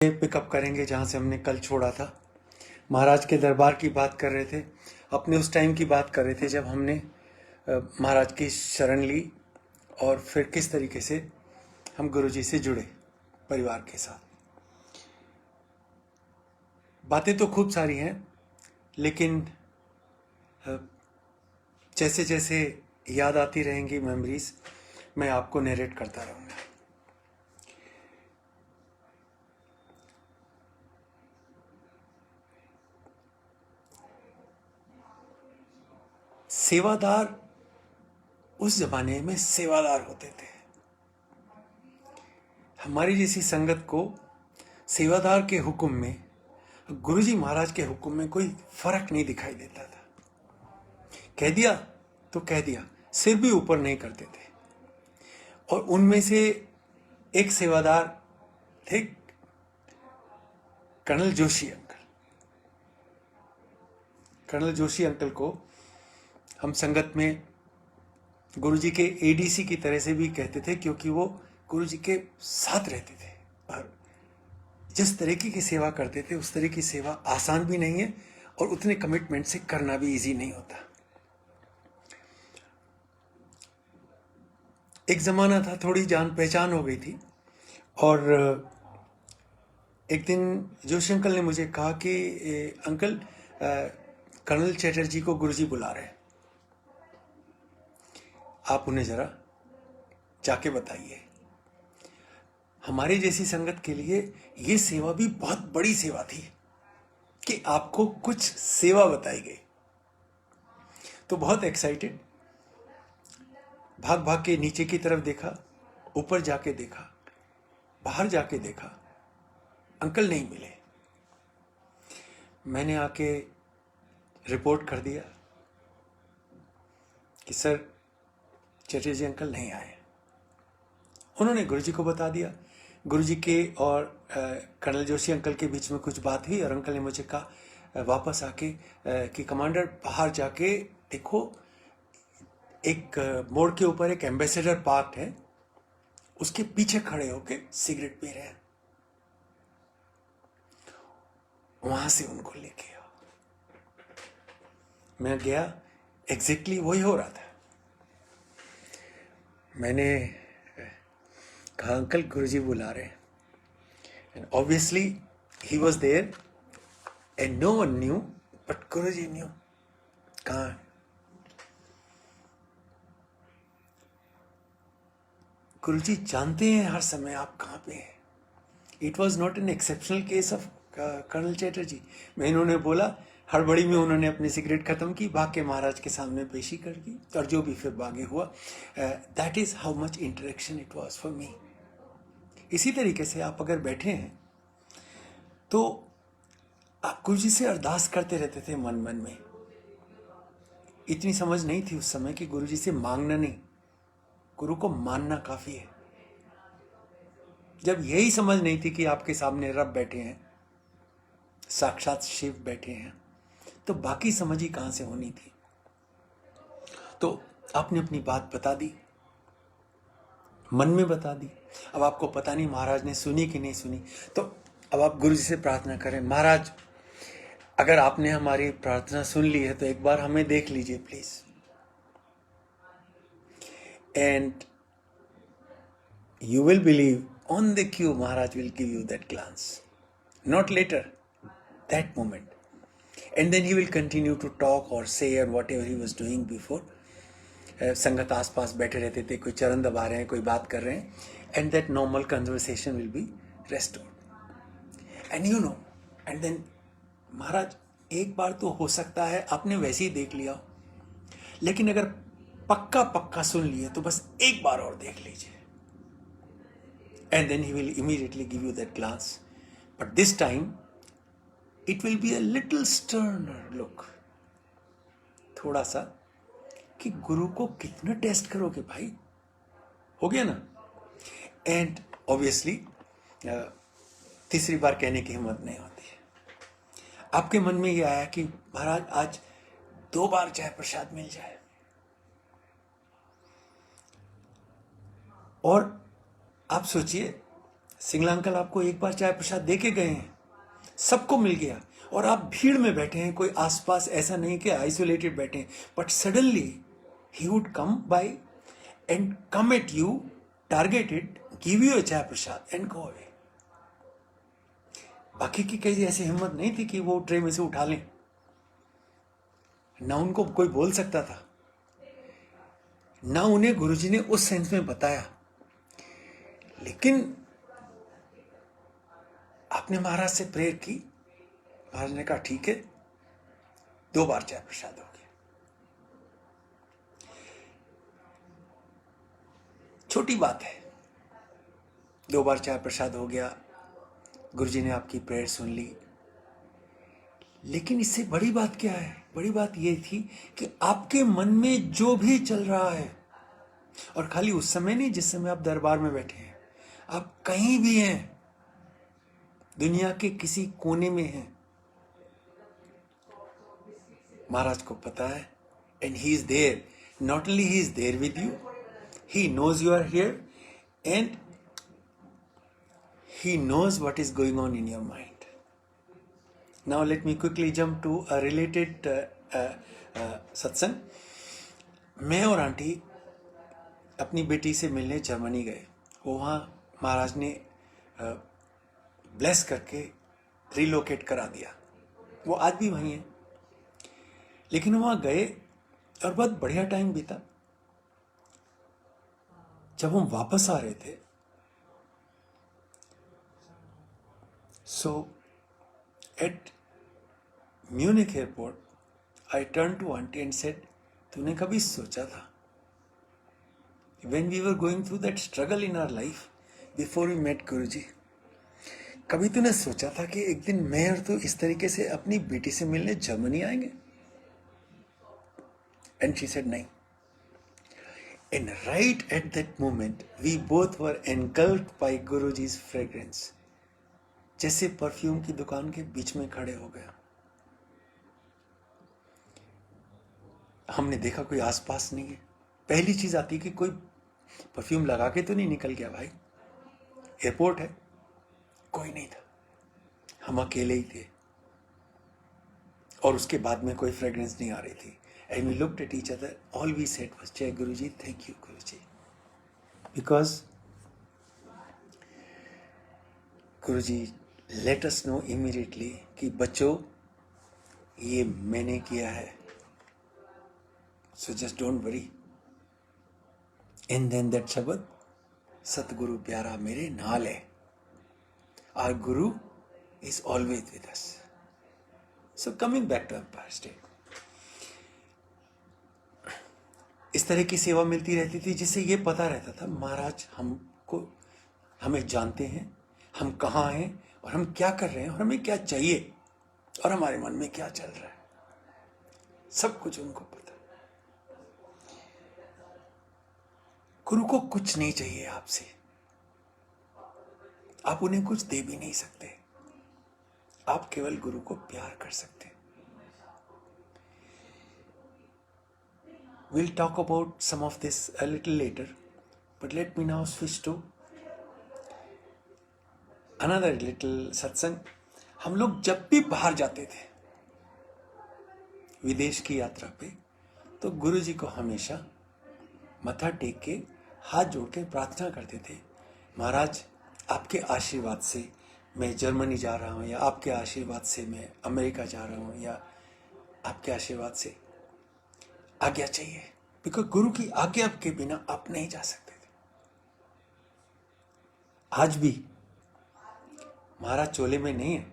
Pickup करेंगे जहाँ से हमने कल छोड़ा था। महाराज के दरबार की बात कर रहे थे, अपने उस टाइम की बात कर रहे थे जब हमने महाराज की शरण ली और फिर किस तरीके से हम गुरुजी से जुड़े परिवार के साथ। बातें तो खूब सारी हैं, लेकिन जैसे जैसे याद आती रहेंगी मेमोरीज, मैं आपको नरेट करता रहूँगा। सेवादार उस जमाने में सेवादार होते थे। हमारी जैसी संगत को सेवादार के हुक्म में, गुरुजी महाराज के हुक्म में कोई फर्क नहीं दिखाई देता था। कह दिया तो कह दिया, सिर भी ऊपर नहीं करते थे। और उनमें से एक सेवादार थे colonel Joshi uncle. Colonel Joshi uncle को हम संगत में गुरुजी के एडीसी की तरह से भी कहते थे, क्योंकि वो गुरुजी के साथ रहते थे और जिस तरीके की सेवा करते थे उस तरह की सेवा आसान भी नहीं है और उतने कमिटमेंट से करना भी इजी नहीं होता। एक ज़माना था, थोड़ी जान पहचान हो गई थी और एक दिन जोशी अंकल ने मुझे कहा कि अंकल, कर्नल चैटर्जी को गुरुजी बुला रहे हैं, आप उन्हें ज़रा जाके बताइए। हमारे जैसी संगत के लिए ये सेवा भी बहुत बड़ी सेवा थी कि आपको कुछ सेवा बताई गई। तो बहुत एक्साइटेड भाग भाग के नीचे की तरफ देखा, ऊपर जाके देखा, बाहर जाके देखा, अंकल नहीं मिले। मैंने आके रिपोर्ट कर दिया कि सर, चटर्जी अंकल नहीं आए। उन्होंने गुरुजी को बता दिया। गुरुजी के और कर्नल जोशी अंकल के बीच में कुछ बात हुई और अंकल ने मुझे कहा वापस आके कि कमांडर, बाहर जाके देखो, एक मोड़ के ऊपर एक एम्बेसडर पार्क है, उसके पीछे खड़े होके सिगरेट पी रहे हैं, वहां से उनको लेके आओ। मैं गया, एग्जैक्टली वही हो रहा था। मैंने कहा अंकल, गुरुजी बुला रहे हैं। And obviously he was there and no one knew, but गुरुजी न्यू। कहाँ? गुरुजी जानते हैं हर समय आप कहाँ पे हैं। It was not an exceptional case of colonel Chatterjee. मैं इन्होंने बोला, हड़बड़ी में उन्होंने अपनी सिगरेट खत्म की, भाग के महाराज के सामने पेशी कर दी और जो भी फिर आगे हुआ, that is how much interaction it was for me. इसी तरीके से आप अगर बैठे हैं तो आप गुरुजी से अरदास करते रहते थे मन मन में। इतनी समझ नहीं थी उस समय कि गुरुजी से मांगना नहीं, गुरु को मानना काफी है। जब यही समझ नहीं थी कि आपके सामने रब बैठे हैं, साक्षात शिव बैठे हैं, तो बाकी समझ ही कहां से होनी थी। तो आपने अपनी बात बता दी, मन में बता दी। अब आपको पता नहीं महाराज ने सुनी कि नहीं सुनी, तो अब आप गुरु जी से प्रार्थना करें, महाराज अगर आपने हमारी प्रार्थना सुन ली है तो एक बार हमें देख लीजिए please. And you will believe, on the cue Maharaj will give you that glance, not later, that moment. And then he will continue to talk or say or whatever he was doing before. संगत आस पास बैठे रहते थे, कोई चरण दबा रहे हैं, कोई बात कर रहे हैं, and that normal conversation will be restored. And you know, and then महाराज एक बार तो हो सकता है आपने वैसे ही देख लिया, लेकिन अगर पक्का पक्का सुन लिए तो बस एक बार और देख लीजिए। And then he will immediately give you that glance. But this time, it will be a little sterner look. थोड़ा सा कि गुरु को कितना टेस्ट करोगे भाई, हो गया ना। एंड ऑब्वियसली तीसरी बार कहने की हिम्मत नहीं होती है। आपके मन में ये आया कि महाराज आज 2 बार चाहे प्रसाद मिल जाए। और आप सोचिए, सिंगला अंकल आपको एक बार चाय प्रसाद दे के गए हैं, सबको मिल गया, और आप भीड़ में बैठे हैं, कोई आसपास ऐसा नहीं कि आइसोलेटेड बैठे हैं, but suddenly he would come by and come at you, target it, give you a chai prasad and go away. बाकी की कई ऐसी हिम्मत नहीं थी कि वो ट्रे में से उठा लें, ना उनको कोई बोल सकता था, ना उन्हें गुरुजी ने उस सेंस में बताया। लेकिन आपने महाराज से प्रेयर की, महाराज ने कहा ठीक है, 2 बार चाय प्रसाद हो गया। छोटी बात है, 2 बार चाय प्रसाद हो गया, गुरुजी ने आपकी प्रेयर सुन ली। लेकिन इससे बड़ी बात क्या है? बड़ी बात यह थी कि आपके मन में जो भी चल रहा है, और खाली उस समय नहीं जिस समय आप दरबार में बैठे हैं, आप कहीं भी हैं, दुनिया के किसी कोने में हैं, महाराज को पता है, and he is there. Not only he is there with you, he knows you are here, and he knows what is going on in your mind. Now let me quickly jump to a related satsang. मैं और aunty अपनी बेटी से मिलने Germany गए। वो वहाँ महाराज ने ब्लेस करके रिलोकेट करा दिया, वो आज भी वहीं है। लेकिन वहाँ गए और बहुत बढ़िया टाइम बीता। जब हम वापस आ रहे थे, so at Munich airport, I turned to auntie and said, तूने कभी सोचा था, when we were going through that struggle in our life before we met Guruji, कभी तूने सोचा था कि एक दिन मैं और तू इस तरीके से अपनी बेटी से मिलने जर्मनी आएंगे? And she said, नहीं. And right at that moment, we both were engulfed by Guruji's fragrance. जैसे परफ्यूम की दुकान के बीच में खड़े हो गया। हमने देखा कोई आसपास नहीं है। पहली चीज आती कि कोई परफ्यूम लगा के तो नहीं निकल गया भाई, एयरपोर्ट है, कोई नहीं था, हम अकेले ही थे, और उसके बाद में कोई फ्रेग्रेंस नहीं आ रही थी। And we looked at each other, all we said was, जय Guruji, thank you Guruji, because Guruji let us know immediately कि बच्चों ये मैंने किया है, so just don't worry. And then that शब्द, सतगुरु प्यारा मेरे नाल है, our guru is always with us. So coming back to Empire State, इस तरह की सेवा मिलती रहती थी जिससे ये पता रहता था महाराज हमें जानते हैं, हम कहाँ हैं और हम क्या कर रहे हैं और हमें क्या चाहिए और हमारे मन में क्या चल रहा है, सब कुछ उनको पता। गुरु को कुछ नहीं चाहिए आपसे, आप उन्हें कुछ दे भी नहीं सकते, आप केवल गुरु को प्यार कर सकते हैं। We'll talk about some of this a little later, but let me now switch to another little satsang. हम लोग जब भी बाहर जाते थे विदेश की यात्रा पे, तो गुरु जी को हमेशा मत्था टेक के हाथ जोड़ के प्रार्थना करते थे, महाराज आपके आशीर्वाद से मैं जर्मनी जा रहा हूँ, या आपके आशीर्वाद से मैं अमेरिका जा रहा हूँ, या आपके आशीर्वाद से आज्ञा चाहिए, बिकॉज गुरु की आज्ञा के बिना आप नहीं जा सकते थे। आज भी महाराज चोले में नहीं है,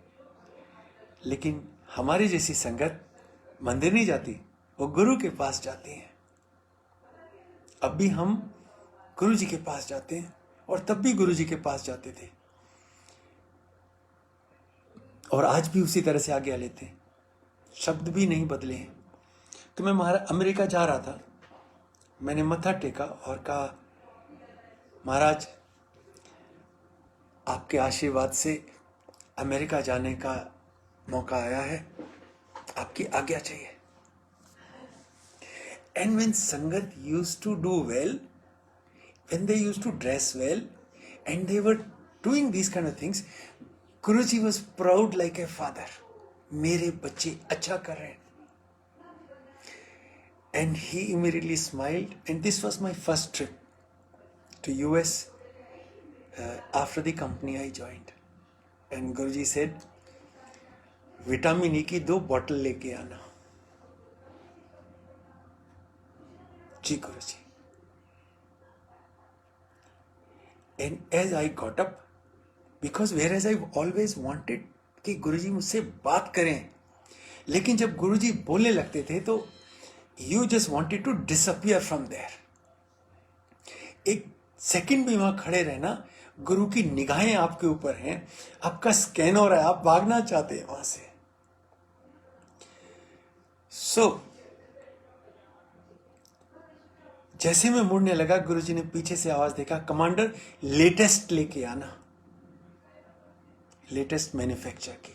लेकिन हमारी जैसी संगत मंदिर नहीं जाती, वो गुरु के पास जाती है। अब भी हम गुरु जी के पास जाते हैं, और तब भी गुरु जी के पास जाते थे, और आज भी उसी तरह से आज्ञा लेते हैं, शब्द भी नहीं बदले हैं। तो मैं अमेरिका जा रहा था, मैंने मत्था टेका और कहा, महाराज आपके आशीर्वाद से अमेरिका जाने का मौका आया है, आपकी आज्ञा चाहिए। And when Sangat used to do well, when they used to dress well, and they were doing these kind of things, Guruji was proud like a father. मेरे बच्चे अच्छा कर रहे हैं. And he immediately smiled. And this was my first trip to US after the company I joined. And Guruji said, vitamin E की 2 bottle लेके आना. जी गुरुजी. And as I got up, because whereas I always wanted कि गुरुजी मुझसे बात करें, लेकिन जब गुरुजी बोलने लगते थे तो you just wanted to disappear from there. एक सेकंड भी वहां खड़े रहना, गुरु की निगाहें आपके ऊपर हैं, आपका स्कैन हो रहा है, आप भागना चाहते हैं वहां से. जैसे मैं मुड़ने लगा, गुरुजी ने पीछे से आवाज देखा, कमांडर लेटेस्ट लेके आना, लेटेस्ट मैन्युफैक्चर की.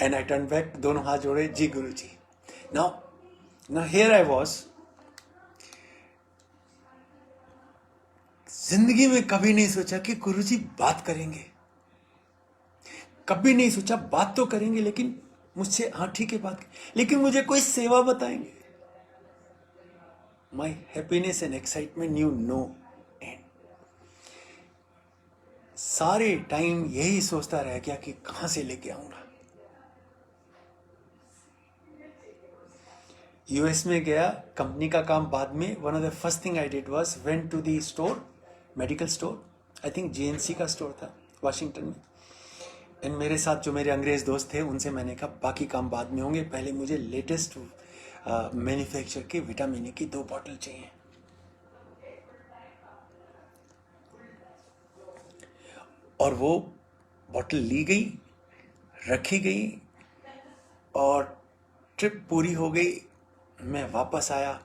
एंड आई टर्न बैक, दोनों हाथ जोड़े, ji Guruji. Now here I was. जिंदगी में कभी नहीं सोचा कि गुरुजी बात करेंगे, कभी नहीं सोचा बात तो करेंगे, लेकिन मुझसे हाँ ठीक है बात, लेकिन मुझे कोई सेवा बताएंगे. My happiness and excitement knew no end. सारे टाइम यही सोचता रह गया कि कहां से लेके आऊंगा. यूएस में गया, कंपनी का काम बाद में. One of the first thing I did was went to the store, medical store, I think GNC का स्टोर था वाशिंगटन में. एंड मेरे साथ जो मेरे अंग्रेज दोस्त थे उनसे मैंने कहा बाकी काम बाद में होंगे, पहले मुझे लेटेस्ट मैन्युफैक्चर के विटामिन ई की 2 बॉटल चाहिए. और वो बॉटल ली गई, रखी गई, और ट्रिप पूरी हो गई. मैं वापस आया.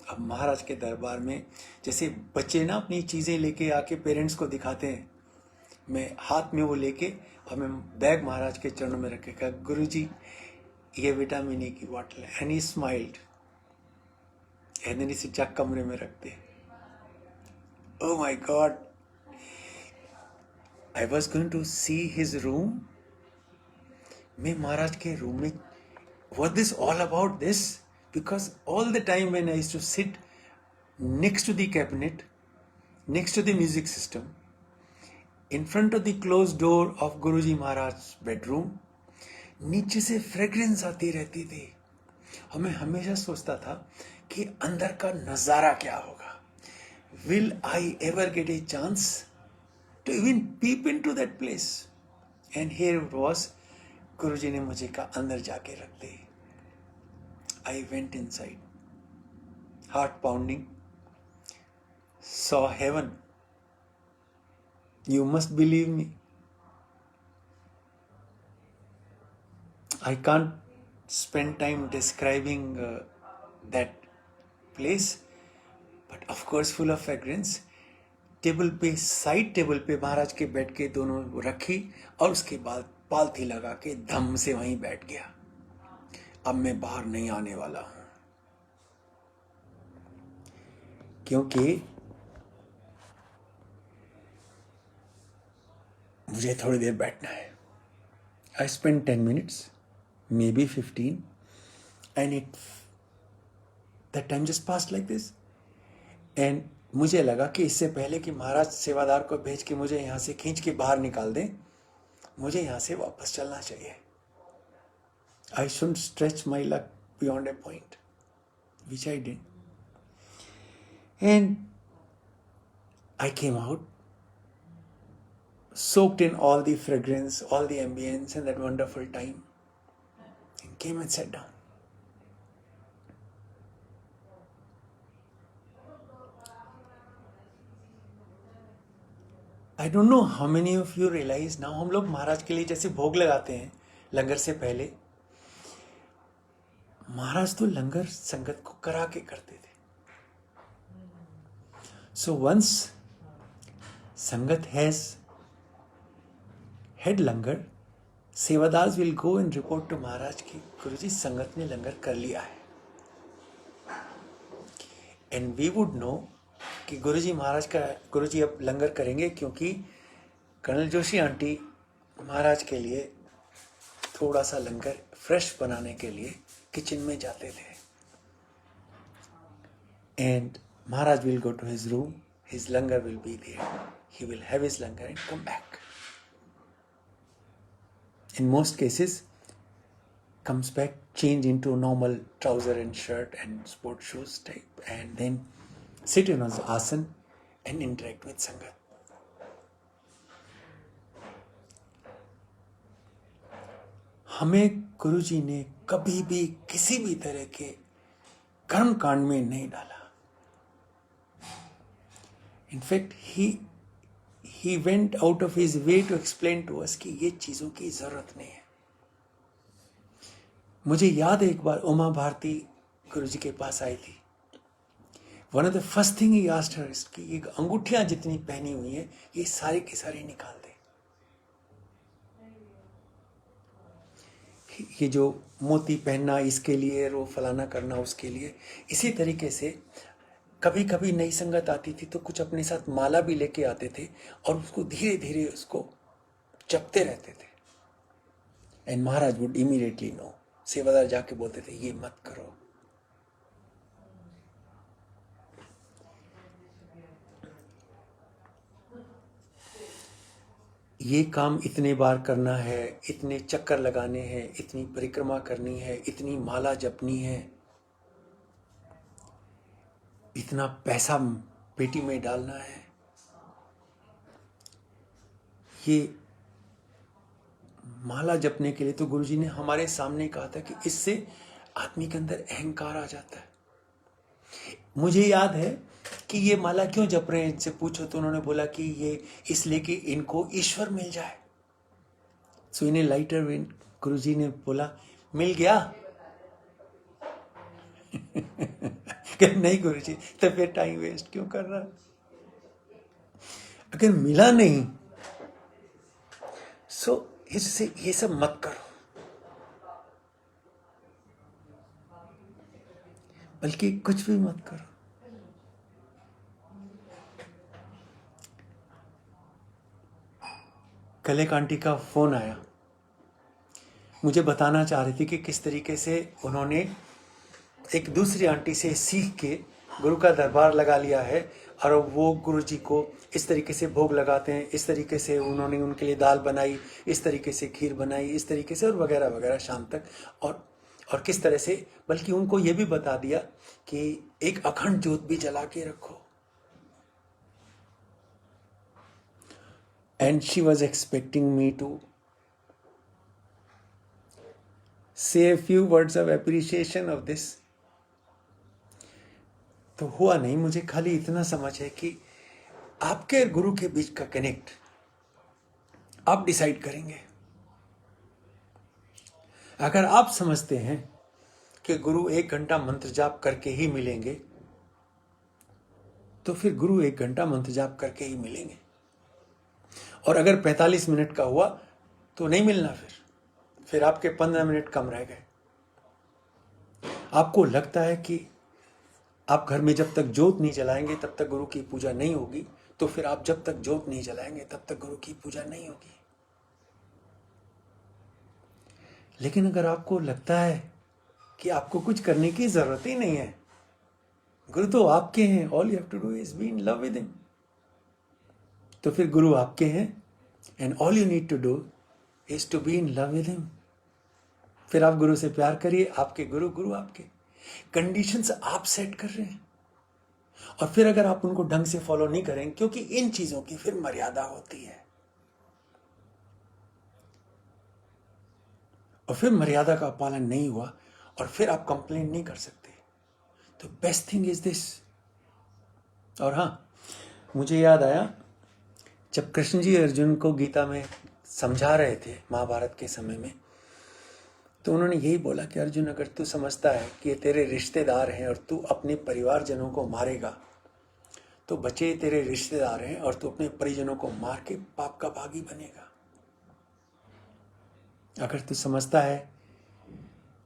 अब महाराज के दरबार में जैसे बच्चे ना अपनी चीज़ें लेके आके पेरेंट्स को दिखाते हैं, मैं हाथ में वो लेके और मैं बैग महाराज के चरणों में रख के कहा, गुरुजी ये विटामिन ई की बॉटल है. And he smiled. And then इसे जाके कमरे में रखते. Oh my God, I was going to see his room. मैं महाराज के रूम में, what this all about this? Because all the time when I used to sit next to the cabinet, next to the music system, in front of the closed door of Guruji Maharaj's bedroom, नीचे से fragrance आती रहती थी. और मैं हमेशा सोचता था कि अंदर का नजारा क्या होगा. Will I ever get a chance to even peep into that place? And here it was, गुरुजी ने मुझे कहा अंदर जाके रख दे. I went inside, heart pounding, saw heaven. You must believe me. I can't spend time describing that place, but of course full of fragrance. Table पे, side table पे महाराज के bed के दोनों रखी, और उसके बाद पालथी लगा के धम से वहीं बैठ गया. अब मैं बाहर नहीं आने वाला हूं, क्योंकि मुझे थोड़ी देर बैठना है. I spent 10 minutes, maybe 15, and that time just passed like this. And मुझे लगा कि इससे पहले कि महाराज सेवादार को भेज के मुझे यहाँ से खींच के बाहर निकाल दें, मुझे यहाँ से वापस चलना चाहिए. I shouldn't stretch my luck beyond a point, which I did. And I came out, soaked in all the fragrance, all the ambience, and that wonderful time, and came and sat down. I don't know how many of you realize now, हम लोग महाराज के लिए जैसे भोग लगाते हैं लंगर से पहले, महाराज तो लंगर संगत को करा के करते थे. So once संगत has had langar, सेवादार्स will go and report to महाराज की गुरुजी संगत ने लंगर कर लिया है. And we would know कि गुरुजी अब लंगर करेंगे, क्योंकि कर्नल जोशी आंटी महाराज के लिए थोड़ा सा लंगर फ्रेश बनाने के लिए किचन में जाते थे. And Maharaj will go to his room, his langar will be there. He will have his langar and come back. In most cases, comes back, change into normal trouser and shirt and sport shoes type, and then sit in his asan and interact with Sangat. हमें गुरुजी ने कभी भी किसी भी तरह के कर्म कांड में नहीं डाला. In fact, he went out of his way to explain to us कि ये चीज़ों की ज़रूरत नहीं है. मुझे याद है एक बार उमा भारती गुरुजी के पास आई थी. One of the first thing he asked her is कि ये अंगूठियाँ जितनी पहनी हुई हैं ये सारी की सारी निकाल दे. ये जो मोती पहनना इसके लिए, रो फलाना करना उसके लिए. इसी तरीके से कभी कभी नई संगत आती थी तो कुछ अपने साथ माला भी लेके आते थे और उसको धीरे धीरे उसको जपते रहते थे. एंड महाराज वुड इमीडिएटली नो. सेवादार जाके बोलते थे ये मत करो. ये काम इतने बार करना है, इतने चक्कर लगाने हैं, इतनी परिक्रमा करनी है, इतनी माला जपनी है, इतना पैसा पेटी में डालना है. ये माला जपने के लिए तो गुरुजी ने हमारे सामने कहा था कि इससे आदमी के अंदर अहंकार आ जाता है. मुझे याद है कि ये माला क्यों जप रहे हैं, इनसे पूछो तो उन्होंने बोला कि ये इसलिए कि इनको ईश्वर मिल जाए. सो इन्हें लाइटर वेन गुरुजी ने बोला मिल गया. नहीं गुरुजी, तो फिर टाइम वेस्ट क्यों कर रहा. अगर मिला नहीं सो इससे ये सब मत करो, बल्कि कुछ भी मत करो. कल एक आंटी का फोन आया, मुझे बताना चाह रही थी कि किस तरीके से उन्होंने एक दूसरी आंटी से सीख के गुरु का दरबार लगा लिया है और वो गुरु जी को इस तरीके से भोग लगाते हैं, इस तरीके से उन्होंने उनके लिए दाल बनाई, इस तरीके से खीर बनाई, इस तरीके से और वगैरह वगैरह शाम तक. और किस तरह से, बल्कि उनको ये भी बता दिया कि एक अखंड ज्योत भी जला के रखो. And she was expecting me to say a few words of appreciation of this. तो हुआ नहीं. मुझे खाली इतना समझ है कि आपके गुरु के बीच का कनेक्ट आप डिसाइड करेंगे. अगर आप समझते हैं कि गुरु 1 घंटा मंत्र जाप करके ही मिलेंगे तो फिर गुरु 1 घंटा मंत्र जाप करके ही मिलेंगे. और अगर 45 मिनट का हुआ तो नहीं मिलना. फिर आपके 15 मिनट कम रह गए. आपको लगता है कि आप घर में जब तक जोत नहीं जलाएंगे तब तक गुरु की पूजा नहीं होगी, तो फिर आप जब तक जोत नहीं जलाएंगे तब तक गुरु की पूजा नहीं होगी. लेकिन अगर आपको लगता है कि आपको कुछ करने की जरूरत ही नहीं है, गुरु तो आपके हैं, all you have to do is be in love with him, तो फिर गुरु आपके हैं and all you need to do is to be in love with him. फिर आप गुरु से प्यार करिए. आपके गुरु गुरु आपके. कंडीशंस आप सेट कर रहे हैं और फिर अगर आप उनको ढंग से फॉलो नहीं करेंगे, क्योंकि इन चीजों की फिर मर्यादा होती है और फिर मर्यादा का पालन नहीं हुआ और फिर आप कंप्लेन नहीं कर सकते. तो बेस्ट थिंग इज दिस. और हाँ, मुझे याद आया जब कृष्ण जी अर्जुन को गीता में समझा रहे थे महाभारत के समय में, तो उन्होंने यही बोला कि अर्जुन, अगर तू समझता है कि ये तेरे रिश्तेदार हैं और तू अपने परिवारजनों को मारेगा तो बचे तेरे रिश्तेदार हैं और तू अपने परिजनों को मार के पाप का भागी बनेगा. अगर तू समझता है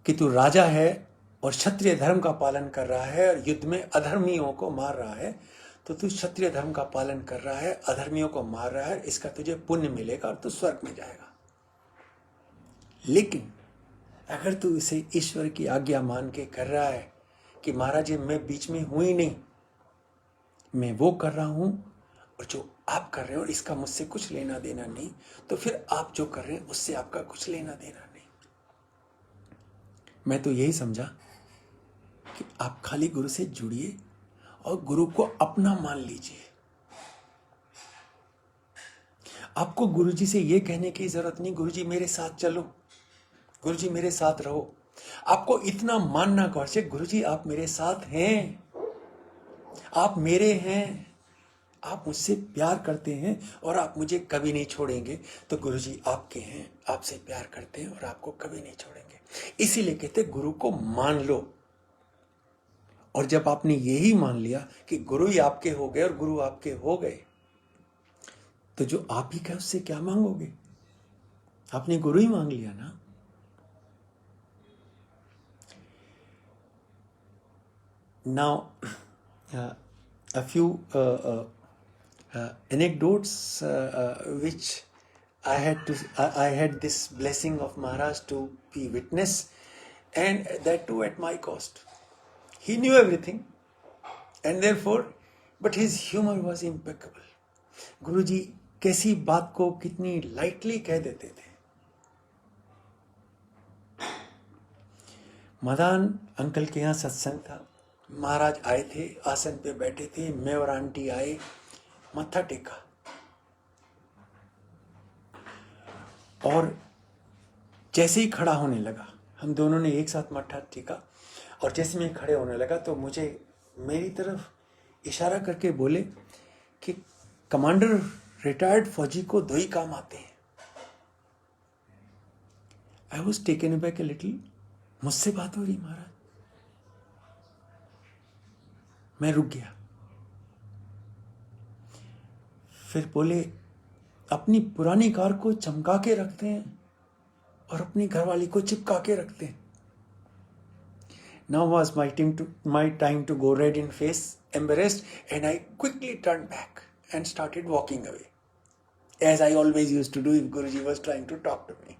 कि तू राजा है और क्षत्रिय धर्म का पालन कर रहा है और युद्ध में अधर्मियों को मार रहा है तो तू क्षत्रिय धर्म का पालन कर रहा है, अधर्मियों को मार रहा है, इसका तुझे पुण्य मिलेगा और तू स्वर्ग में जाएगा। लेकिन अगर तू इसे ईश्वर की आज्ञा मान के कर रहा है कि महाराज जी मैं बीच में हूं ही नहीं, मैं वो कर रहा हूं और जो आप कर रहे हो इसका मुझसे कुछ लेना देना नहीं, तो फिर आप जो कर रहे हैं उससे आपका कुछ लेना देना नहीं। मैं तो यही समझा कि आप खाली गुरु से जुड़िए और गुरु को अपना मान लीजिए। आपको गुरुजी से यह कहने की जरूरत नहीं गुरुजी मेरे साथ चलो, गुरुजी मेरे साथ रहो। आपको इतना मानना चाहिए गुरुजी आप मेरे साथ हैं, आप मेरे हैं, आप मुझसे प्यार करते हैं और आप मुझे कभी नहीं छोड़ेंगे। तो गुरुजी आपके हैं, आपसे प्यार करते हैं और आपको कभी नहीं छोड़ेंगे। इसीलिए कहते गुरु को मान लो। और जब आपने यही मान लिया कि गुरु ही आपके हो गए और गुरु आपके हो गए, तो जो आप ही का उससे क्या मांगोगे? आपने गुरु ही मांग लिया ना। Now, a few anecdotes which I had this blessing of Maharaj to be witness, and that too at my cost. He knew everything, and therefore, but his humor was impeccable. गुरुजी कैसी बात को कितनी लाइटली कह देते थे। Madan uncle के यहाँ सत्संग था, महाराज आए थे, आसन पे बैठे थे, मैं और आंटी आए, मत्था टेका और जैसे ही खड़ा होने लगा, हम दोनों ने एक साथ मत्था टेका और जैसे मैं खड़े होने लगा तो मुझे मेरी तरफ इशारा करके बोले कि कमांडर रिटायर्ड फौजी को दो ही काम आते हैं। I was taken back a little, मुझसे बात हो रही महाराज, मैं रुक गया। फिर बोले अपनी पुरानी कार को चमका के रखते हैं और अपनी घरवाली को चिपका के रखते हैं। Now was my time to go red in face, embarrassed, and I quickly turned back and started walking away, as I always used to do if Guruji was trying to talk to me.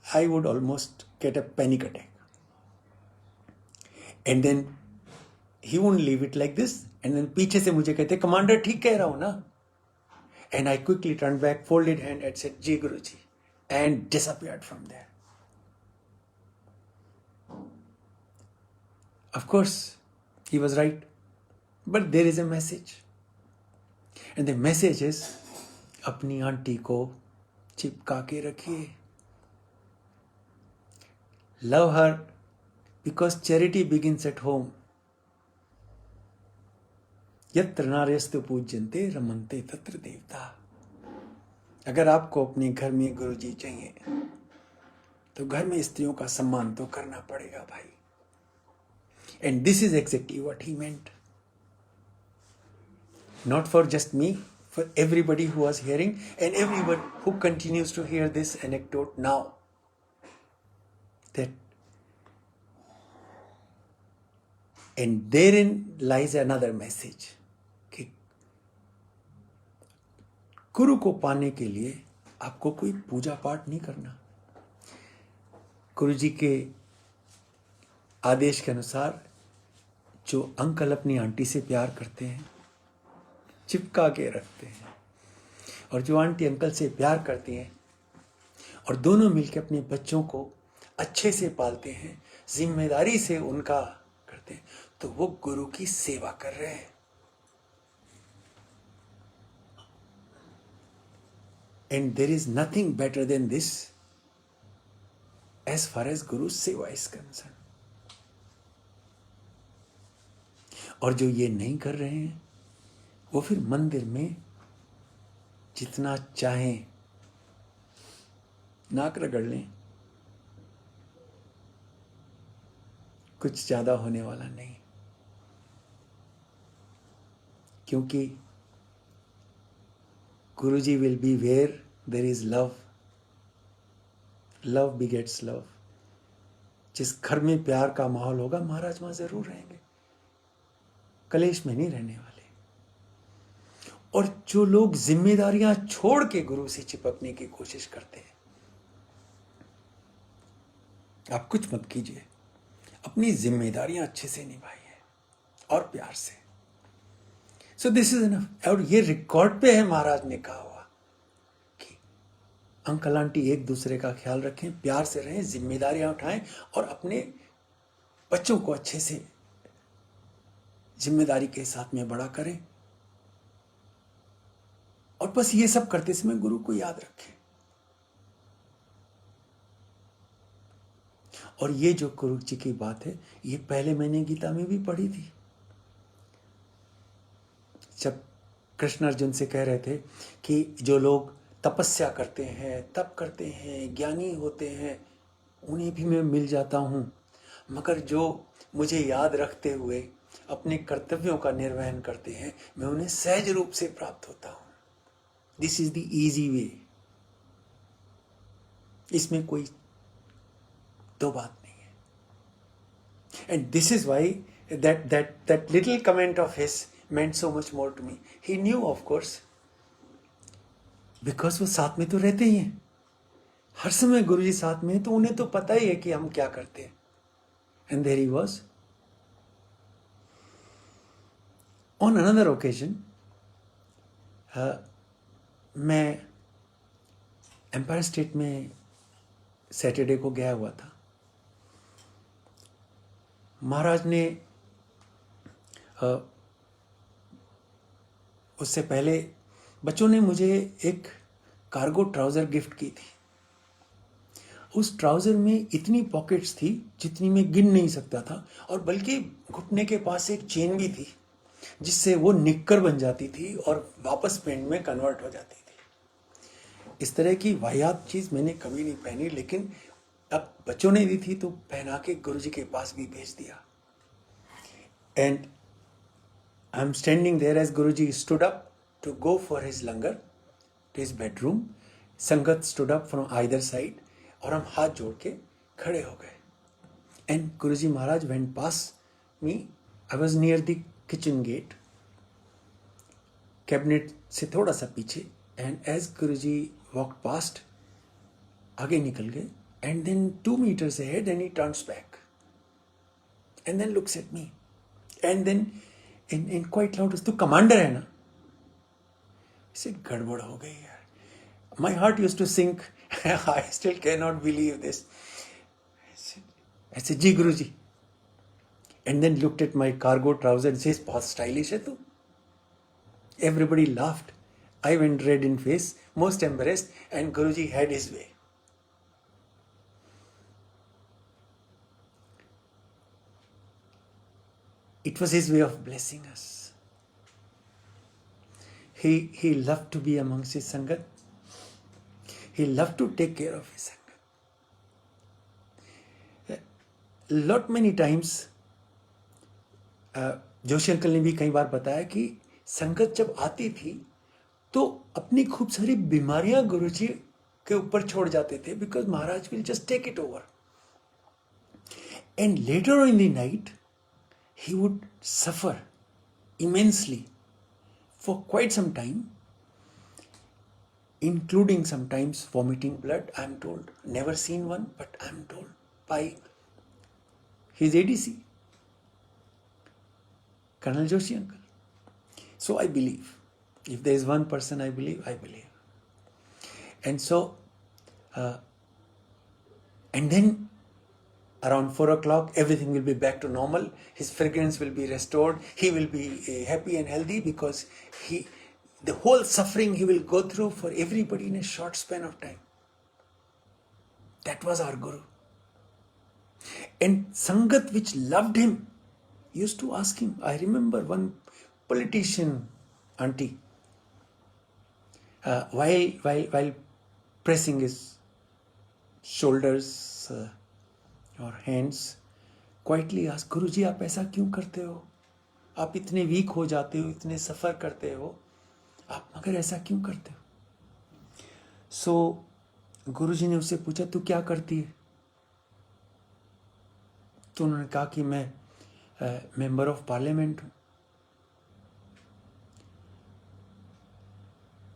I would almost get a panic attack. And then he wouldn't leave it like this. And then पीछे से मुझे कहते commander ठीक कह रहा हूं ना. And I quickly turned back, folded hand and said, Ji Guruji, and disappeared from there. Of course, he was right. But there is a message. And the message is, अपनी आंटी को चिपका के रखिए. Love her because charity begins at home. यत्र नार्यस्तु पूज्यन्ते रमन्ते तत्र देवता. अगर आपको अपने घर में गुरुजी चाहिए तो घर में स्त्रियों का सम्मान तो करना पड़ेगा भाई. And this is exactly what he meant. Not for just me, for everybody who was hearing and everyone who continues to hear this anecdote now. That and therein lies another message. कि गुरु को पाने के लिए आपको कोई पूजा पाठ नहीं करना. गुरु जी के आदेश के अनुसार जो अंकल अपनी आंटी से प्यार करते हैं, चिपका के रखते हैं, और जो आंटी अंकल से प्यार करती हैं और दोनों मिलकर अपने बच्चों को अच्छे से पालते हैं, जिम्मेदारी से उनका करते हैं, तो वो गुरु की सेवा कर रहे हैं. And there is nothing better than this as far as Guru Seva is concerned. और जो ये नहीं कर रहे हैं वो फिर मंदिर में जितना चाहें नाक रगड़ लें, कुछ ज्यादा होने वाला नहीं. क्योंकि Guruji will be where there is love. Love begets love. जिस घर में प्यार का माहौल होगा महाराज वहां जरूर रहेंगे. कलेश में नहीं रहने वाले। और जो लोग जिम्मेदारियां छोड़ के गुरु से चिपकने की कोशिश करते हैं, आप कुछ मत कीजिए, अपनी जिम्मेदारियां अच्छे से निभाइए और प्यार से। So this is enough. और ये रिकॉर्ड पे है, महाराज ने कहा हुआ कि अंकल आंटी एक दूसरे का ख्याल रखें, प्यार से रहें, जिम्मेदारियां उठाएं और अपने बच्चों को अच्छे से जिम्मेदारी के साथ में बड़ा करें। और बस ये सब करते समय गुरु को याद रखें। और ये जो गुरु जी की बात है, ये पहले मैंने गीता में भी पढ़ी थी, जब कृष्ण अर्जुन से कह रहे थे कि जो लोग तपस्या करते हैं, तप करते हैं, ज्ञानी होते हैं, उन्हें भी मैं मिल जाता हूं, मगर जो मुझे याद रखते हुए अपने कर्तव्यों का निर्वहन करते हैं, मैं उन्हें सहज रूप से प्राप्त होता हूं। This is the easy way. इसमें कोई दो बात नहीं है। And this is why that little comment of his meant so much more to me. He knew, of course, because वो साथ में तो रहते ही हैं, हर समय गुरुजी साथ में हैं, तो उन्हें तो पता ही है कि हम क्या करते हैं। And there he was. On another occasion, मैं एम्पायर स्टेट में सैटरडे को गया हुआ था। महाराज ने उससे पहले बच्चों ने मुझे एक कार्गो ट्राउज़र गिफ्ट की थी। उस ट्राउज़र में इतनी पॉकेट्स थी जितनी मैं गिन नहीं सकता था, और बल्कि घुटने के पास एक चेन भी थी जिससे वो निक्कर बन जाती थी और वापस पैंट में कन्वर्ट हो जाती थी। इस तरह की वाहियात चीज़ मैंने कभी नहीं पहनी, लेकिन अब बच्चों ने दी थी तो पहना के गुरुजी के पास भी भेज दिया। And I am standing there as Guruji stood up to go for his langar to his bedroom. संगत stood up from either side और हम हाथ जोड़ के खड़े हो गए। And Guruji Maharaj went past me. I was near the kitchen gate, cabinet से थोड़ा सा पीछे। And as Guruji walked past, आगे निकल गए, and then 2 meters ahead and he turns back and then looks at me and then in quite loud, तू commander है ना? इसे गड़बड़ हो गई यार। My heart use to sink, I still can not believe this. ऐसे जी Guru ji. And then looked at my cargo trouser, से बहुत स्टाइलिश है तू। Everybody laughed. I went red in face, most embarrassed, and Guru ji had his way. It was his way of blessing us. He loved to be amongst his Sangat. He loved to take care of his Sangat. Lot many times, Joshi uncle ने भी कई बार बताया कि संगत जब आती थी तो अपनी खूब सारी बीमारियां गुरुजी के ऊपर छोड़ जाते थे, because Maharaj will just take it over. And later in the night he would suffer immensely for quite some time, including sometimes vomiting blood. I am told, never seen one, but I am told by his ADC, Colonel Joshi uncle. So I believe, if there is one person I believe. And so, and then around 4 o'clock, everything will be back to normal. His fragrance will be restored. He will be happy and healthy, because the whole suffering he will go through for everybody in a short span of time. That was our Guru. And Sangat, which loved him, used to ask him. I remember one politician auntie, while pressing his shoulders और hands, quietly ask, गुरुजी आप ऐसा क्यों करते हो? आप इतने week हो जाते हो, इतने सफ़र करते हो, आप मगर ऐसा क्यों करते हो? सो गुरुजी ने उससे पूछा, तू क्या करती है? तो उन्होंने कहा कि मैं मेंबर ऑफ पार्लियामेंट हूँ।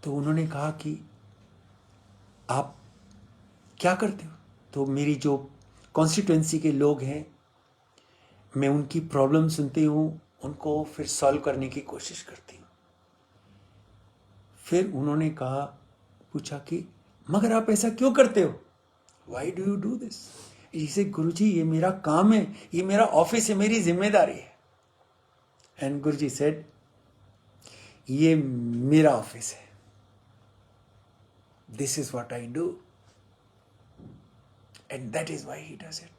तो उन्होंने कहा कि आप क्या करते हो? तो मेरी जो कॉन्स्टिट्यूएंसी के लोग हैं, मैं उनकी प्रॉब्लम सुनती हूँ, उनको फिर सॉल्व करने की कोशिश करती हूँ। फिर उन्होंने पूछा कि मगर आप ऐसा क्यों करते हो? Why do you do this? इसे गुरुजी, ये मेरा काम है, ये मेरा ऑफिस है, मेरी जिम्मेदारी है। एंड गुरुजी सेड, ये मेरा ऑफिस है, this is what I do, and that is why he does it.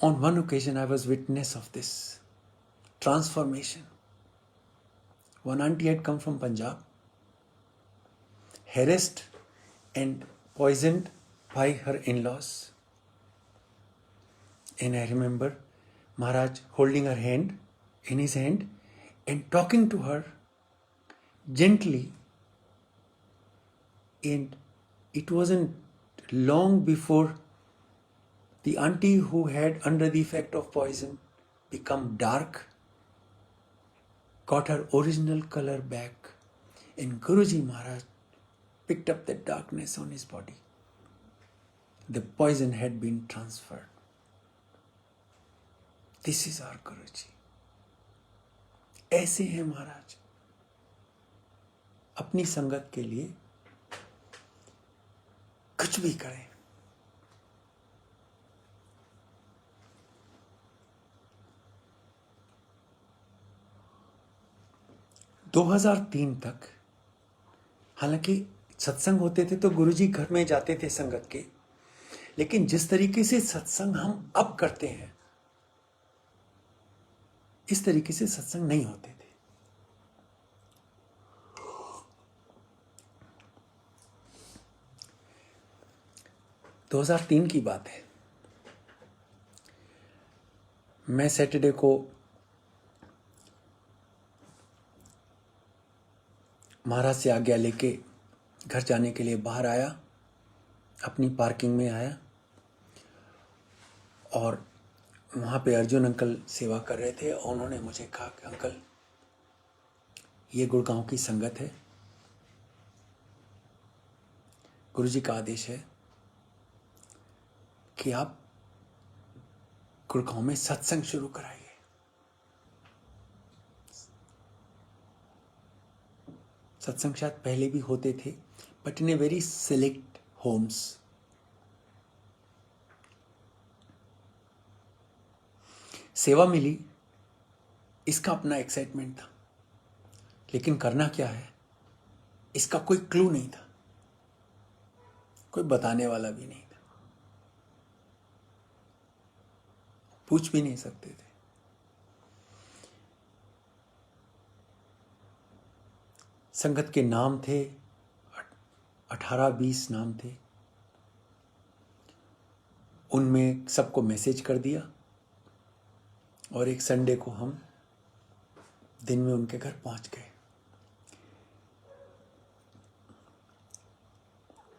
On one occasion, I was witness of this transformation. One auntie had come from Punjab, harassed and poisoned by her in-laws. And I remember Maharaj holding her hand in his hand and talking to her gently. And it wasn't long before the auntie, who had under the effect of poison become dark, got her original color back, and Guruji Maharaj picked up that darkness on his body. The poison had been transferred. This is our Guruji. ऐसे हैं महाराज, अपनी संगत के लिए कुछ भी करें. दो 2003 तक हालांकि सत्संग होते थे तो गुरुजी घर में जाते थे संगत के, लेकिन जिस तरीके से सत्संग हम अब करते हैं, इस तरीके से सत्संग नहीं होते थे. दो 2003 की बात है. मैं सैटरडे को महाराज से आज्ञा लेके घर जाने के लिए बाहर आया, अपनी पार्किंग में आया, और वहाँ पे अर्जुन अंकल सेवा कर रहे थे. और उन्होंने मुझे कहा कि अंकल, ये गुड़गांव की संगत है, गुरुजी का आदेश है कि आप गुड़गांव में सत्संग शुरू कराइए. सत्संग शायद पहले भी होते थे, but in a very select homes. सेवा मिली, इसका अपना एक्साइटमेंट था, लेकिन करना क्या है इसका कोई क्लू नहीं था, कोई बताने वाला भी नहीं था, पूछ भी नहीं सकते थे. संगत के नाम थे, 18-20 नाम थे. उनमें सबको मैसेज कर दिया, और एक संडे को हम दिन में उनके घर पहुंच गए.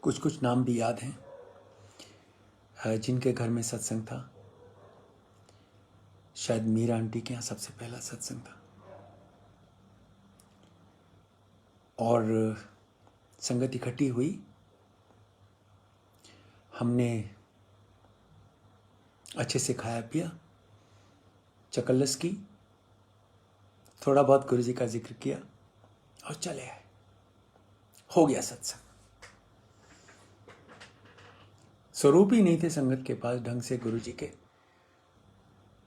कुछ नाम भी याद हैं जिनके घर में सत्संग था. शायद मीरा आंटी के यहाँ सबसे पहला सत्संग था, और संगत इकट्ठी हुई. हमने अच्छे से खाया पिया, चकल्लस की, थोड़ा बहुत गुरुजी का जिक्र किया और चले आए. हो गया सत्संग. स्वरूप ही नहीं थे संगत के पास ढंग से गुरुजी के.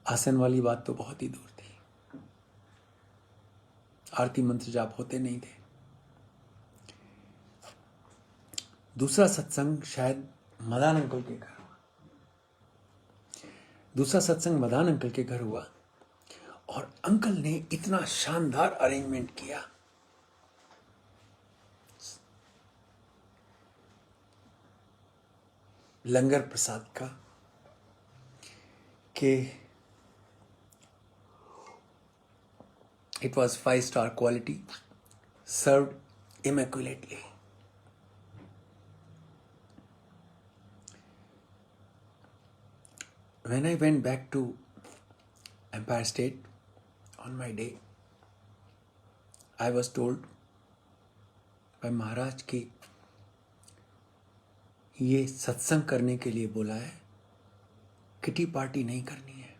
आसन वाली बात तो बहुत ही दूर थी. आरती मंत्र जाप होते नहीं थे. दूसरा सत्संग शायद मदान अंकल के घर हुआ. दूसरा सत्संग मदान अंकल के घर हुआ, और अंकल ने इतना शानदार अरेंजमेंट किया. लंगर प्रसाद का कि it was 5-star quality, served immaculately. when I went back to Empire State on my day, I was told by Maharaj कि ये सत्संग करने के लिए बोला है, किटी पार्टी नहीं करनी है.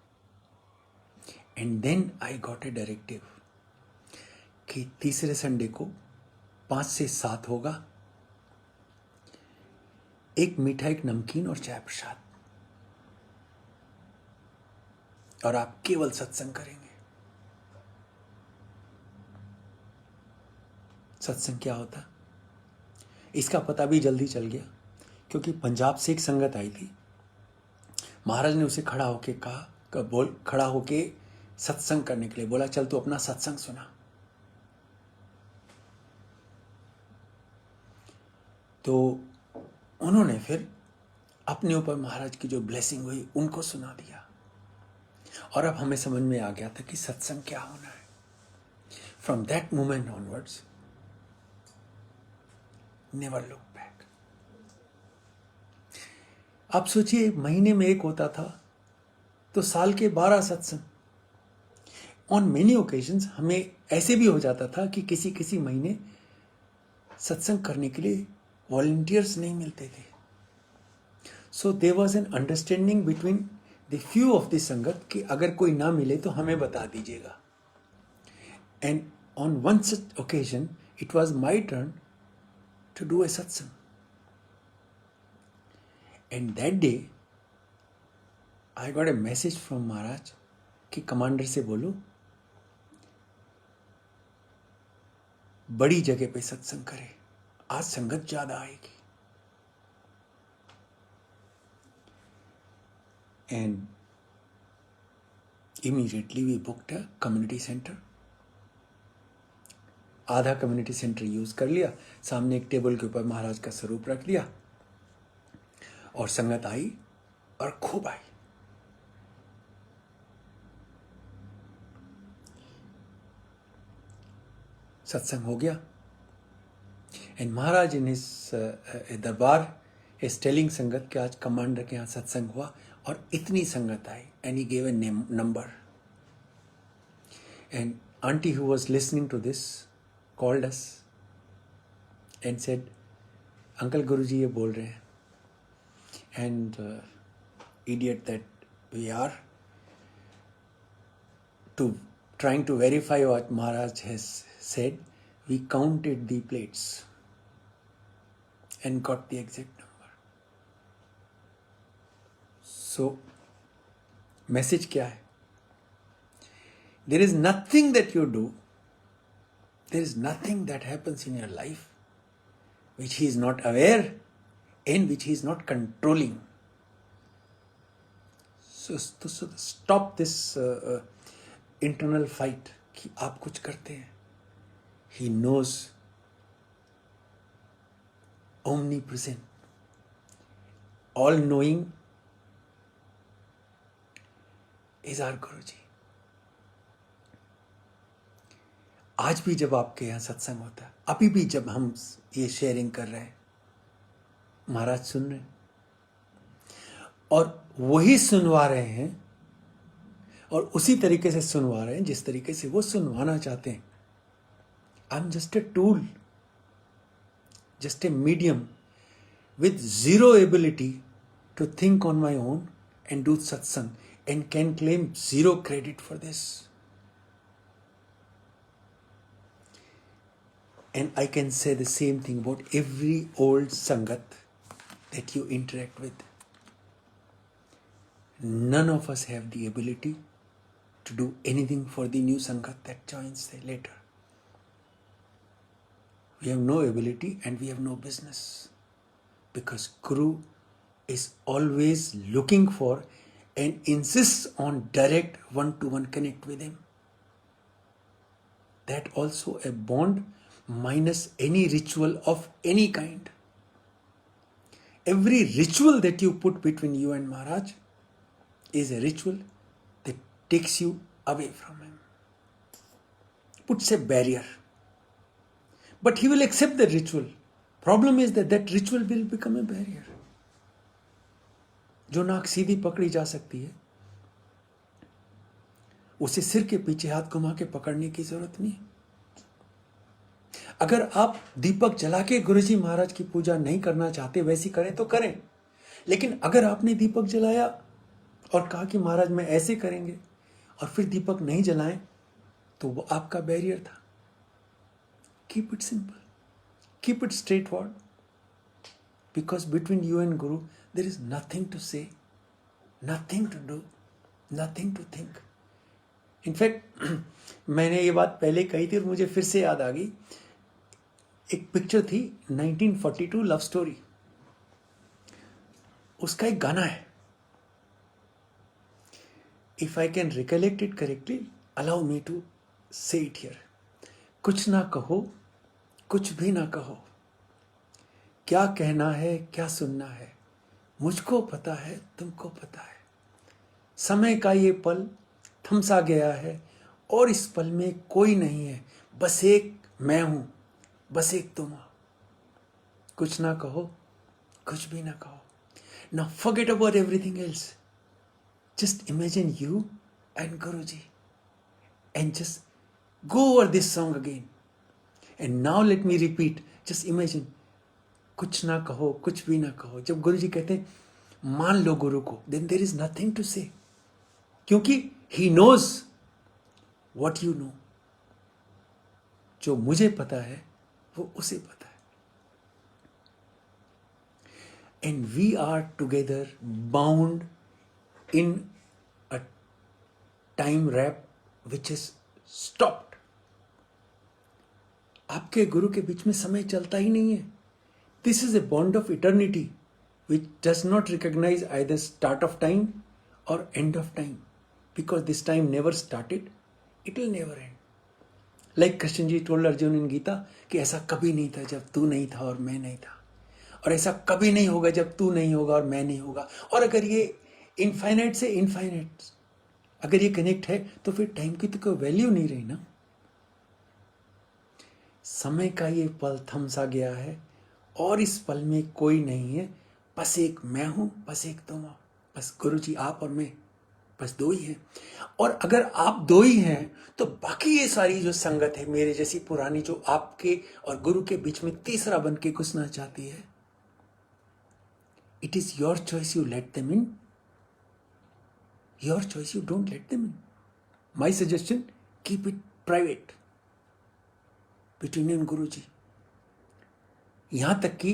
And then I got a directive कि तीसरे संडे को 5 से 7 होगा, एक मीठा, एक नमकीन और चाय प्रसाद, और आप केवल सत्संग करेंगे. सत्संग क्या होता, इसका पता भी जल्दी चल गया, क्योंकि पंजाब से एक संगत आई थी. महाराज ने उसे खड़ा होके कहा, खड़ा होके सत्संग करने के लिए बोला, चल तू अपना सत्संग सुना. तो उन्होंने फिर अपने ऊपर महाराज की जो ब्लेसिंग हुई उनको सुना दिया, और अब हमें समझ में आ गया था कि सत्संग क्या होना है. From that moment onwards never look back. आप सोचिए, महीने में एक होता था तो साल के 12 सत्संग. ऑन मेनी ओकेजन्स हमें ऐसे भी हो जाता था कि किसी किसी महीने सत्संग करने के लिए वॉलंटियर्स नहीं मिलते थे. So there was an understanding between the few of the sangat कि अगर कोई ना मिले तो हमें बता दीजिएगा. And on one such occasion it was my turn to do a satsang. And that day I got a message from Maharaj कि कमांडर से बोलो बड़ी जगह पे सत्संग करे, आज संगत ज्यादा आएगी. And immediately we booked a community center. आधा कम्युनिटी सेंटर यूज कर लिया, सामने एक टेबल के ऊपर महाराज का स्वरूप रख दिया, और संगत आई और खूब आई. सत्संग हो गया. एंड महाराज इन हिज दरबार इज टेलिंग संगत कि आज कमांडर के यहाँ सत्संग हुआ और इतनी संगत आई. And he gave a number. And aunty who was listening to this called us and said, Uncle Guruji ये बोल रहे हैं. And idiot that we are, to trying to verify what Maharaj has said, we counted the plates and got the exact number. So message क्या है? There is nothing that you do, there is nothing that happens in your life which he is not aware and which he is not controlling. So stop this internal fight कि आप कुछ करते हैं. He knows, omnipresent, all knowing is our Guruji. आज भी जब आपके यहाँ सत्संग होता है, अभी भी जब हम ये शेयरिंग कर रहे हैं, महाराज सुन रहे हैं, और वही सुनवा रहे हैं, और उसी तरीके से सुनवा रहे हैं जिस तरीके से वो सुनवाना चाहते हैं. I am just a tool, just a medium with zero ability to think on my own and do satsang, and can claim zero credit for this. And I can say the same thing about every old sangat that you interact with. None of us have the ability to do anything for the new sangat that joins later. We have no ability and we have no business, because Guru is always looking for and insists on direct one-to-one connect with him. That also a bond minus any ritual of any kind. Every ritual that you put between you and Maharaj is a ritual that takes you away from him, puts a barrier. But he will accept the ritual. Problem is that that ritual will become a barrier. जो नाक सीधी पकड़ी जा सकती है उसे सिर के पीछे हाथ घुमा के पकड़ने की जरूरत नहीं। अगर आप दीपक जला के गुरुजी महाराज की पूजा नहीं करना चाहते, वैसी करें तो करें, लेकिन अगर आपने दीपक जलाया और कहा कि महाराज मैं ऐसे करेंगे और फिर दीपक नहीं जलाएं, तो वो आपका बैरियर था। Keep it simple, keep it straight forward, because between you and guru there is nothing to say, nothing to do, nothing to think. In fact मैंने ये बात पहले कही थी और मुझे फिर से याद आ गई। एक पिक्चर थी 1942 लव स्टोरी, उसका एक गाना है, if I can recollect it correctly, allow me to say it here. कुछ ना कहो, कुछ भी ना कहो, क्या कहना है क्या सुनना है, मुझको पता है तुमको पता है। समय का ये पल थम सा गया है और इस पल में कोई नहीं है, बस एक मैं हूं, बस एक तुम हो। कुछ ना कहो, कुछ भी ना कहो। Now forget about everything else, just imagine you and Guruji and just go over this song again. And now let me repeat, just imagine, कुछ ना कहो कुछ भी ना कहो। जब गुरु जी कहते हैं मान लो गुरु को, then there is nothing to say, क्योंकि he knows what you know। जो मुझे पता है वो उसे पता है। And we are together bound in a time wrap which is stopped। आपके गुरु के बीच में समय चलता ही नहीं है। This is a bond of eternity which does not recognise either start of time और end of time, because this time never started, it will never end. Like Krishna ji told Arjun in Gita कि ऐसा कभी नहीं था जब तू नहीं था और मैं नहीं था, और ऐसा कभी नहीं होगा जब तू नहीं होगा और मैं नहीं होगा। और अगर ये इनफाइनाइट से इनफाइनाइट अगर ये कनेक्ट है तो फिर टाइम की तो कोई वैल्यू नहीं रही ना। समय का ये पल थम सा गया है और इस पल में कोई नहीं है, बस एक मैं हूं, बस एक तुम हो। बस गुरु जी आप और मैं, बस दो ही हैं। और अगर आप दो ही हैं तो बाकी ये सारी जो संगत है मेरे जैसी पुरानी, जो आपके और गुरु के बीच में तीसरा बन के घुसना चाहती है, it is your choice, you let them in, your choice, you don't let them in. My suggestion, keep it private between you and Guru जी। यहां तक कि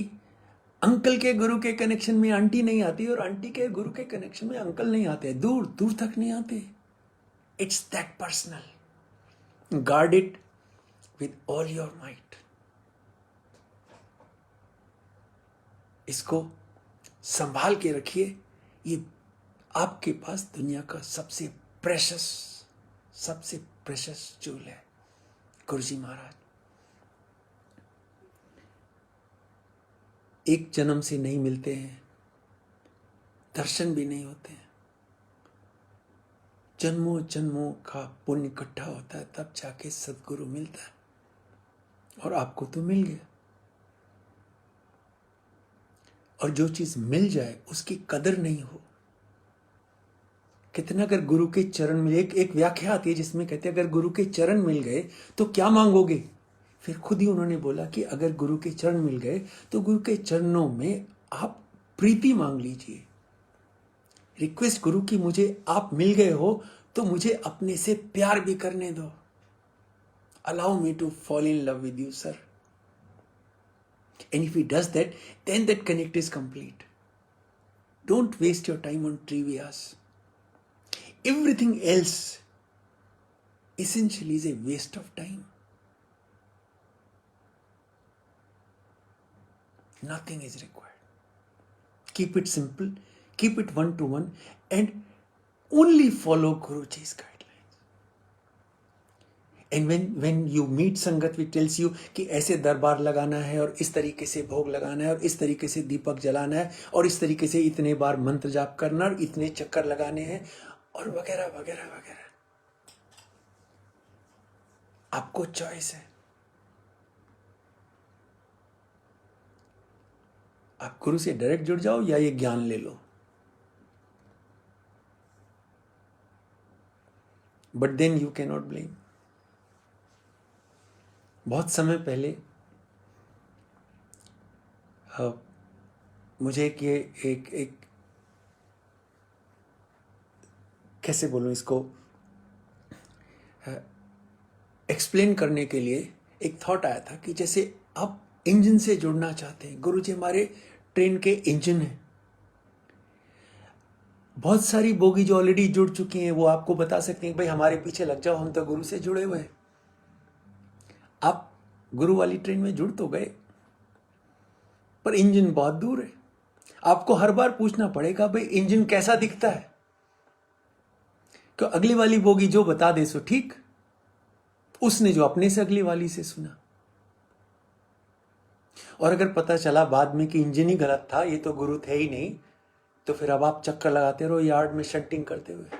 अंकल के गुरु के कनेक्शन में आंटी नहीं आती और आंटी के गुरु के कनेक्शन में अंकल नहीं आते, दूर दूर तक नहीं आते। It's that personal. Guard it with all your might. इसको संभाल के रखिए। ये आपके पास दुनिया का सबसे प्रेशस जूल है, गुरुजी महाराज। एक जन्म से नहीं मिलते हैं, दर्शन भी नहीं होते हैं, जन्मों जन्मों का पुण्य इकट्ठा होता है, तब जाके सदगुरु मिलता है। और आपको तो मिल गया। और जो चीज मिल जाए उसकी कदर नहीं हो। कितना अगर गुरु के चरण मिले, एक व्याख्या आती है जिसमें कहते हैं अगर गुरु के चरण मिल गए तो क्या मांगोगे। फिर खुद ही उन्होंने बोला कि अगर गुरु के चरण मिल गए तो गुरु के चरणों में आप प्रीति मांग लीजिए। रिक्वेस्ट गुरु की, मुझे आप मिल गए हो तो मुझे अपने से प्यार भी करने दो। Allow me to fall in love with you sir. And if he does that, then that connect is complete. Don't waste your time on trivias. Everything else essentially is a waste of time. Nothing is required. Keep it simple, keep it one-to-one, and only follow Guruji's guidelines. And when you meet संगत which tells you कि ऐसे दरबार लगाना है और इस तरीके से भोग लगाना है और इस तरीके से दीपक जलाना है और इस तरीके से इतने बार मंत्र जाप करना और इतने चक्कर लगाने हैं और वगैरह वगैरह वगैरह, आपको चॉइस है। आप गुरु से डायरेक्ट जुड़ जाओ या ये ज्ञान ले लो। but then you cannot blame. बहुत समय पहले मुझे एक कैसे बोलूं इसको एक्सप्लेन करने के लिए एक थॉट आया था कि जैसे आप इंजन से जुड़ना चाहते हैं, गुरुजी हमारे ट्रेन के इंजन हैं, बहुत सारी बोगी जो ऑलरेडी जुड़ चुकी हैं वो आपको बता सकते हैं भाई हमारे पीछे लग जाओ, हम तो गुरु से जुड़े हुए हैं। आप गुरु वाली ट्रेन में जुड़ तो गए, पर इंजन बहुत दूर है। आपको हर बार पूछना पड़ेगा भाई इंजन कैसा दिखता है, क्यों अगली वाली बोगी जो बता दे सो ठीक, उसने जो अपने से अगली वाली से सुना। और अगर पता चला बाद में कि इंजन ही गलत था, ये तो गुरु थे ही नहीं, तो फिर अब आप चक्कर लगाते रहो यार्ड में शंटिंग करते हुए।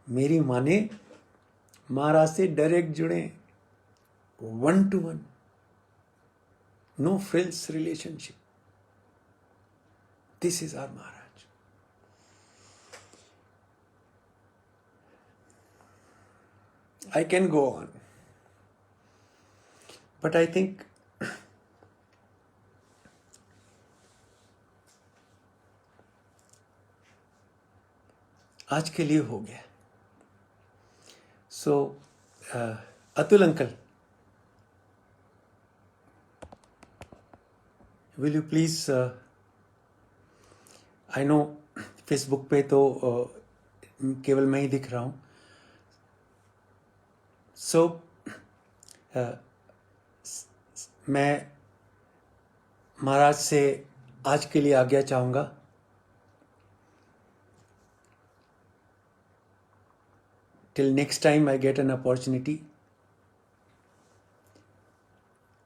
मेरी माने महाराज से डायरेक्ट जुड़े, 1-to-1, no frills relationship. This is our Maharaj. I can go on, but I think आज के लिए हो गया। So, Atul uncle, will you please, I know Facebook पे तो केवल मैं ही दिख रहा हूँ। So, मैं महाराज से आज के लिए आज्ञा चाहूँगा। Till next time I get an opportunity,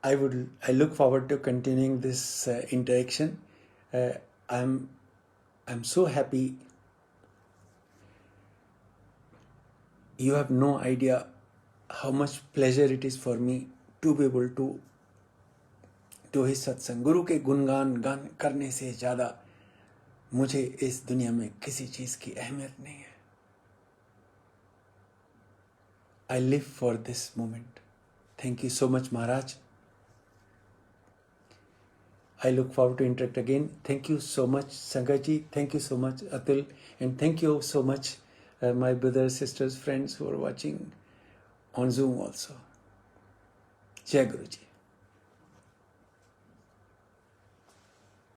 I look forward to continuing this interaction. I'm so happy. You have no idea how much pleasure it is for me to be able to do his satsang. गुरु के गुणगान गान करने से ज़्यादा मुझे इस दुनिया में किसी चीज़ की अहमियत नहीं है। I live for this moment. Thank you so much, Maharaj. I look forward to interact again. Thank you so much, Sangaji. Thank you so much, Atul. And thank you so much, my brothers, sisters, friends who are watching on Zoom also. Jai Guruji.